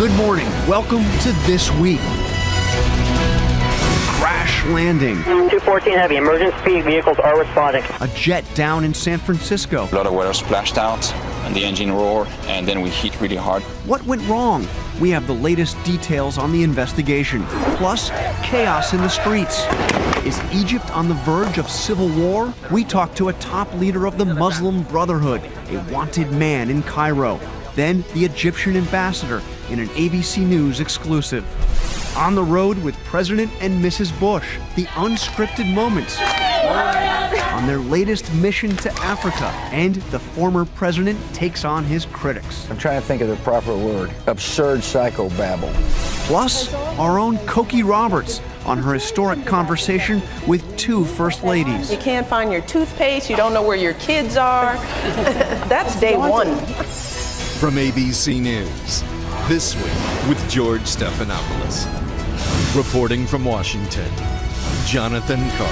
Good morning. Welcome to This Week. Crash landing. 214 heavy. Emergency vehicles are responding. A jet down in San Francisco. A lot of water splashed out and the engine roared, and then we hit really hard. What went wrong? We have the latest details on the investigation. Plus, chaos in the streets. Is Egypt on the verge of civil war? We talked to a top leader of the Muslim Brotherhood, a wanted man in Cairo. Then the Egyptian ambassador in an ABC News exclusive. On the road with President and Mrs. Bush, the unscripted moments on their latest mission to Africa, and the former president takes on his critics. I'm trying to think of the proper word. Absurd psychobabble. Plus, our own Cokie Roberts on her historic conversation with two first ladies. You can't find your toothpaste, you don't know where your kids are. That's day one. From ABC News, This Week with George Stephanopoulos. Reporting from Washington, Jonathan Carl.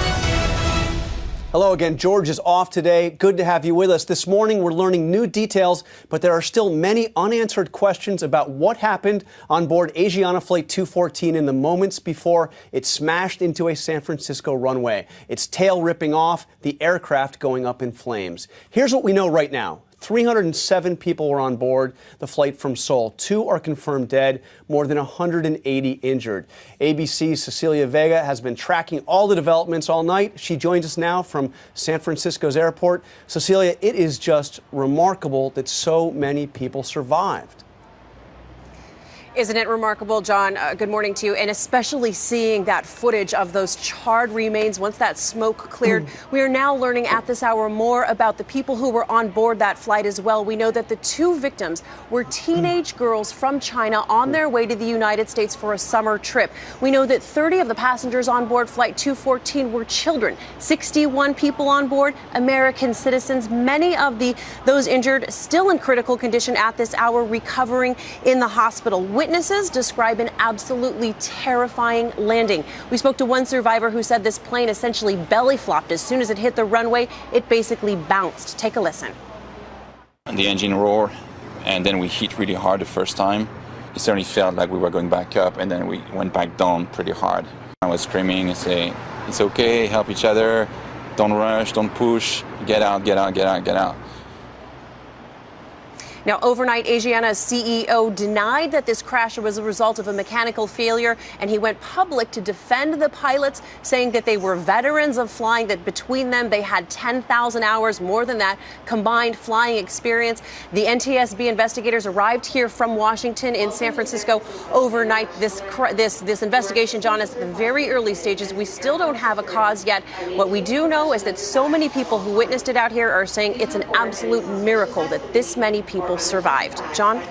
Hello again. George is off today. Good to have you with us. This morning we're learning new details, but there are still many unanswered questions about what happened on board Asiana Flight 214 in the moments before it smashed into a San Francisco runway, its tail ripping off, the aircraft going up in flames. Here's what we know right now. 307 people were on board the flight from Seoul. 2 are confirmed dead, more than 180 injured. ABC's Cecilia Vega has been tracking all the developments all night. She joins us now from San Francisco's airport. Cecilia, it is just remarkable that so many people survived. Isn't it remarkable, John? Good morning to you. And especially seeing that footage of those charred remains once that smoke cleared. We are now learning at this hour more about the people who were on board that flight as well. We know that the 2 victims were teenage girls from China on their way to the United States for a summer trip. We know that 30 of the passengers on board Flight 214 were children. 61 people on board, American citizens. Many of those injured still in critical condition at this hour, recovering in the hospital. Witnesses describe an absolutely terrifying landing. We spoke to one survivor who said this plane essentially belly flopped. As soon as it hit the runway, it basically bounced. Take a listen. And the engine roared, and then we hit really hard the first time. It certainly felt like we were going back up, and then we went back down pretty hard. I was screaming and saying, "It's okay, help each other, don't rush, don't push, get out, get out, get out, get out." Now, overnight, Asiana's CEO denied that this crash was a result of a mechanical failure, and he went public to defend the pilots, saying that they were veterans of flying, that between them they had 10,000 hours, more than that, combined flying experience. The NTSB investigators arrived here from Washington in San Francisco overnight. This investigation, John, is at the very early stages. We still don't have a cause yet. What we do know is that so many people who witnessed it out here are saying it's an absolute miracle that this many people survived. John?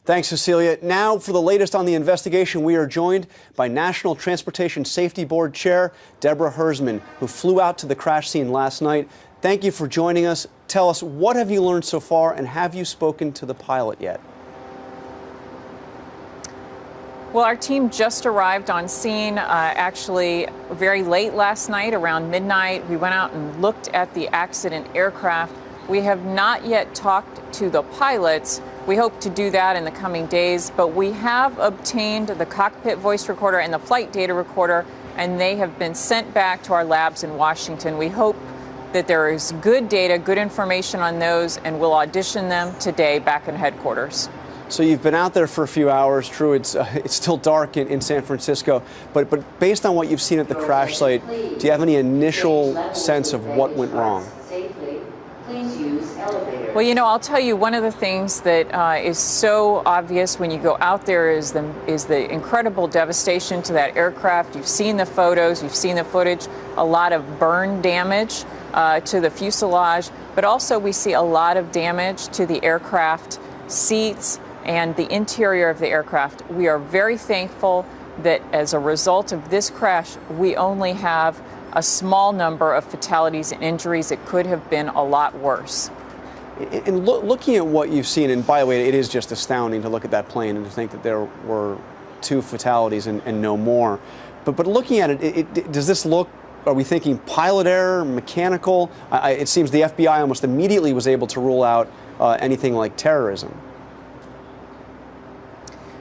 Thanks, Cecilia. Now, for the latest on the investigation, we are joined by National Transportation Safety Board Chair Deborah Hersman, who flew out to the crash scene last night. Thank you for joining us. Tell us, what have you learned so far, and have you spoken to the pilot yet? Well, our team just arrived on scene actually very late last night, around midnight. We went out and looked at the accident aircraft. We have not yet talked to the pilots. We hope to do that in the coming days, but we have obtained the cockpit voice recorder and the flight data recorder, and they have been sent back to our labs in Washington. We hope that there is good data, good information on those, and we'll audition them today back in headquarters. So you've been out there for a few hours. True, it's still dark in San Francisco, but based on what you've seen at the crash site, do you have any initial sense of what went wrong? Well, you know, I'll tell you, one of the things that is so obvious when you go out there is the incredible devastation to that aircraft. You've seen the photos, you've seen the footage, a lot of burn damage to the fuselage, but also we see a lot of damage to the aircraft seats and the interior of the aircraft. We are very thankful that as a result of this crash, we only have a small number of fatalities and injuries. It could have been a lot worse. And looking at what you've seen, and by the way, it is just astounding to look at that plane and to think that there were 2 fatalities and no more. But looking at it, does this look, are we thinking pilot error, mechanical? It seems the FBI almost immediately was able to rule out anything like terrorism.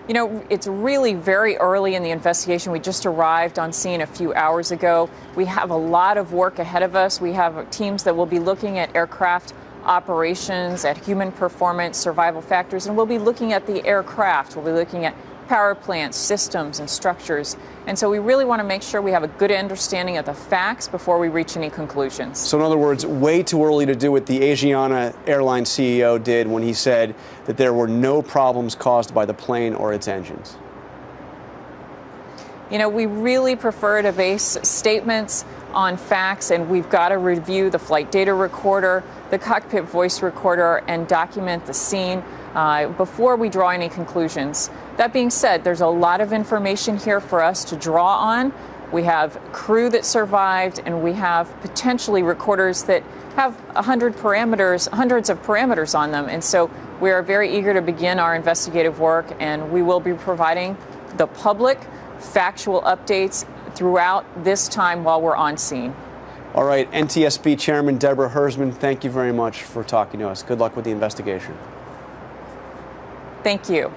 You know, it's really very early in the investigation. We just arrived on scene a few hours ago. We have a lot of work ahead of us. We have teams that will be looking at aircraft operations, at human performance, survival factors, and we'll be looking at the aircraft. We'll be looking at power plants, systems, and structures. And so we really want to make sure we have a good understanding of the facts before we reach any conclusions. So in other words, way too early to do what the Asiana airline CEO did when he said that there were no problems caused by the plane or its engines. You know, we really prefer to base statements on facts, and we've got to review the flight data recorder, the cockpit voice recorder, and document the scene before we draw any conclusions. That being said, there's a lot of information here for us to draw on. We have crew that survived, and we have potentially recorders that have hundreds of parameters on them. And so we are very eager to begin our investigative work, and we will be providing the public factual updates throughout this time while we're on scene. All right, NTSB Chairman Deborah Hersman, thank you very much for talking to us. Good luck with the investigation. Thank you.